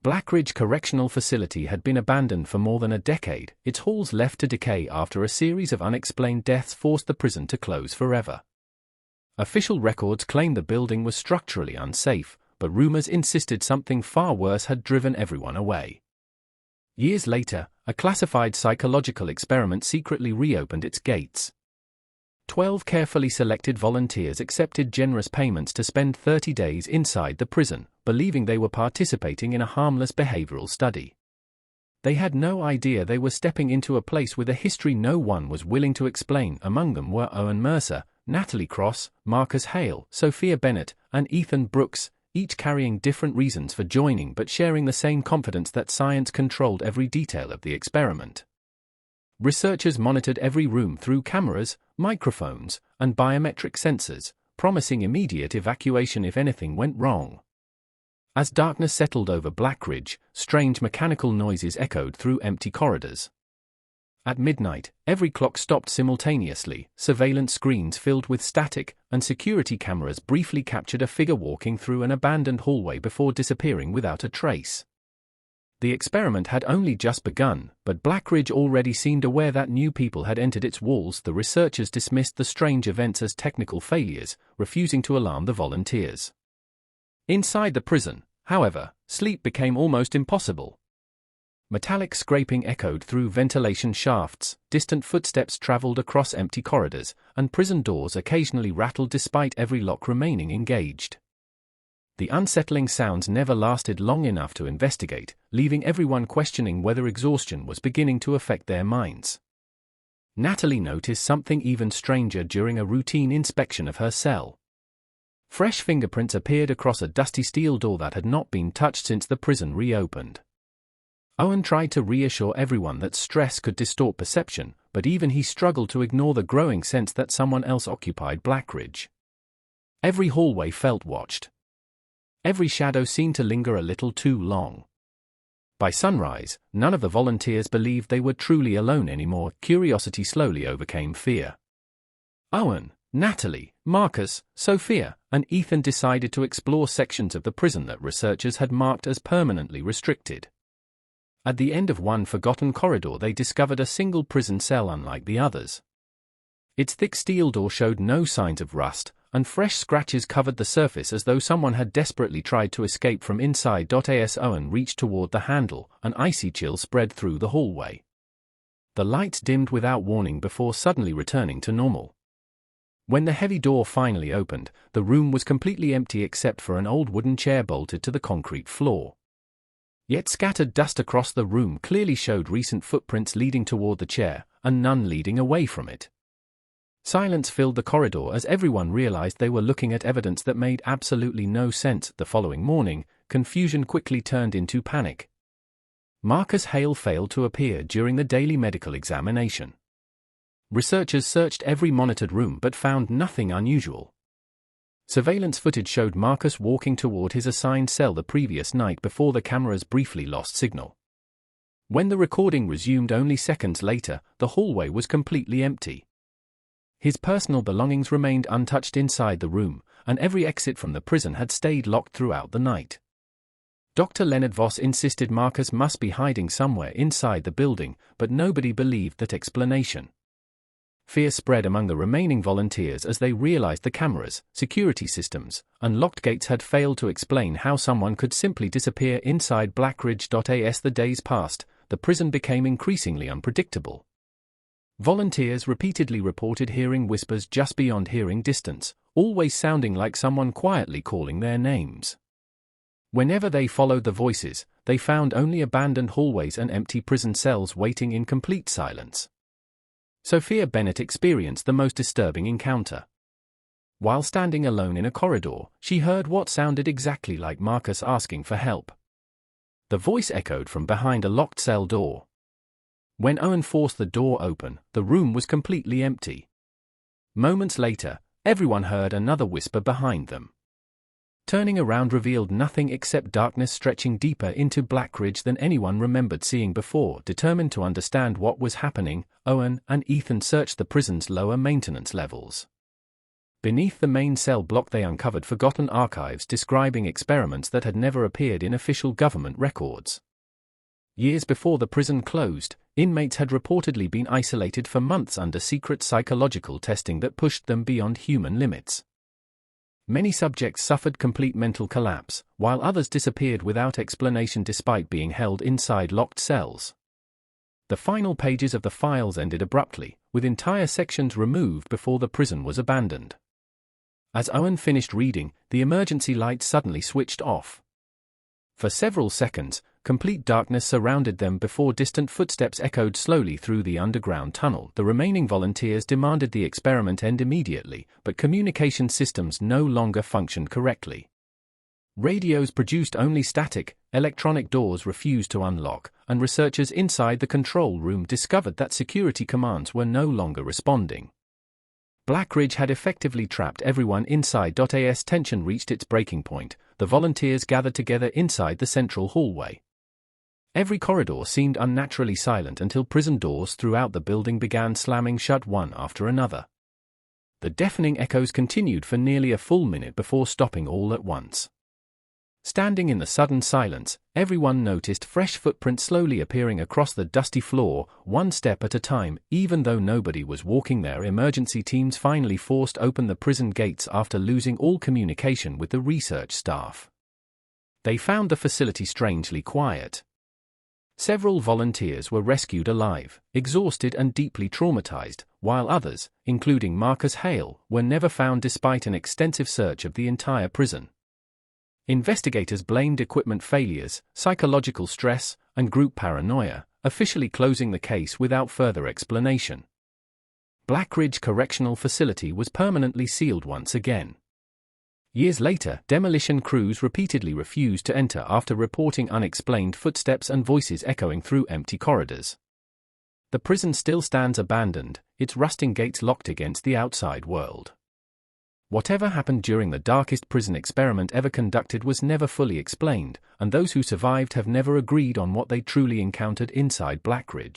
Blackridge Correctional Facility had been abandoned for more than a decade, its halls left to decay after a series of unexplained deaths forced the prison to close forever. Official records claimed the building was structurally unsafe, but rumors insisted something far worse had driven everyone away. Years later, a classified psychological experiment secretly reopened its gates. 12 carefully selected volunteers accepted generous payments to spend 30 days inside the prison, believing they were participating in a harmless behavioral study. They had no idea they were stepping into a place with a history no one was willing to explain. Among them were Owen Mercer, Natalie Cross, Marcus Hale, Sophia Bennett, and Ethan Brooks, each carrying different reasons for joining but sharing the same confidence that science controlled every detail of the experiment. Researchers monitored every room through cameras, microphones, and biometric sensors, promising immediate evacuation if anything went wrong. As darkness settled over Blackridge, strange mechanical noises echoed through empty corridors. At midnight, every clock stopped simultaneously, surveillance screens filled with static, and security cameras briefly captured a figure walking through an abandoned hallway before disappearing without a trace. The experiment had only just begun, but Blackridge already seemed aware that new people had entered its walls. The researchers dismissed the strange events as technical failures, refusing to alarm the volunteers. Inside the prison, however, sleep became almost impossible. Metallic scraping echoed through ventilation shafts, distant footsteps traveled across empty corridors, and prison doors occasionally rattled despite every lock remaining engaged. The unsettling sounds never lasted long enough to investigate, leaving everyone questioning whether exhaustion was beginning to affect their minds. Natalie noticed something even stranger during a routine inspection of her cell. Fresh fingerprints appeared across a dusty steel door that had not been touched since the prison reopened. Owen tried to reassure everyone that stress could distort perception, but even he struggled to ignore the growing sense that someone else occupied Blackridge. Every hallway felt watched. Every shadow seemed to linger a little too long. By sunrise, none of the volunteers believed they were truly alone anymore. Curiosity slowly overcame fear. Owen, Natalie, Marcus, Sophia, and Ethan decided to explore sections of the prison that researchers had marked as permanently restricted. At the end of one forgotten corridor they discovered a single prison cell unlike the others. Its thick steel door showed no signs of rust, and fresh scratches covered the surface as though someone had desperately tried to escape from inside. As Owen reached toward the handle, an icy chill spread through the hallway. The lights dimmed without warning before suddenly returning to normal. When the heavy door finally opened, the room was completely empty except for an old wooden chair bolted to the concrete floor. Yet scattered dust across the room clearly showed recent footprints leading toward the chair, and none leading away from it. Silence filled the corridor as everyone realized they were looking at evidence that made absolutely no sense. The following morning, confusion quickly turned into panic. Marcus Hale failed to appear during the daily medical examination. Researchers searched every monitored room but found nothing unusual. Surveillance footage showed Marcus walking toward his assigned cell the previous night before the cameras briefly lost signal. When the recording resumed only seconds later, the hallway was completely empty. His personal belongings remained untouched inside the room, and every exit from the prison had stayed locked throughout the night. Dr. Leonard Voss insisted Marcus must be hiding somewhere inside the building, but nobody believed that explanation. Fear spread among the remaining volunteers as they realized the cameras, security systems, and locked gates had failed to explain how someone could simply disappear inside Blackridge. As the days passed, the prison became increasingly unpredictable. Volunteers repeatedly reported hearing whispers just beyond hearing distance, always sounding like someone quietly calling their names. Whenever they followed the voices, they found only abandoned hallways and empty prison cells waiting in complete silence. Sophia Bennett experienced the most disturbing encounter. While standing alone in a corridor, she heard what sounded exactly like Marcus asking for help. The voice echoed from behind a locked cell door. When Owen forced the door open, the room was completely empty. Moments later, everyone heard another whisper behind them. Turning around revealed nothing except darkness stretching deeper into Blackridge than anyone remembered seeing before. Determined to understand what was happening, Owen and Ethan searched the prison's lower maintenance levels. Beneath the main cell block they uncovered forgotten archives describing experiments that had never appeared in official government records. Years before the prison closed, inmates had reportedly been isolated for months under secret psychological testing that pushed them beyond human limits. Many subjects suffered complete mental collapse, while others disappeared without explanation despite being held inside locked cells. The final pages of the files ended abruptly, with entire sections removed before the prison was abandoned. As Owen finished reading, the emergency light suddenly switched off. For several seconds, complete darkness surrounded them before distant footsteps echoed slowly through the underground tunnel. The remaining volunteers demanded the experiment end immediately, but communication systems no longer functioned correctly. Radios produced only static, electronic doors refused to unlock, and researchers inside the control room discovered that security commands were no longer responding. Blackridge had effectively trapped everyone inside. As tension reached its breaking point, the volunteers gathered together inside the central hallway. Every corridor seemed unnaturally silent until prison doors throughout the building began slamming shut one after another. The deafening echoes continued for nearly a full minute before stopping all at once. Standing in the sudden silence, everyone noticed fresh footprints slowly appearing across the dusty floor, one step at a time. Even though nobody was walking there, emergency teams finally forced open the prison gates after losing all communication with the research staff. They found the facility strangely quiet. Several volunteers were rescued alive, exhausted and deeply traumatized, while others, including Marcus Hale, were never found despite an extensive search of the entire prison. Investigators blamed equipment failures, psychological stress, and group paranoia, officially closing the case without further explanation. Blackridge Correctional Facility was permanently sealed once again. Years later, demolition crews repeatedly refused to enter after reporting unexplained footsteps and voices echoing through empty corridors. The prison still stands abandoned, its rusting gates locked against the outside world. Whatever happened during the darkest prison experiment ever conducted was never fully explained, and those who survived have never agreed on what they truly encountered inside Blackridge.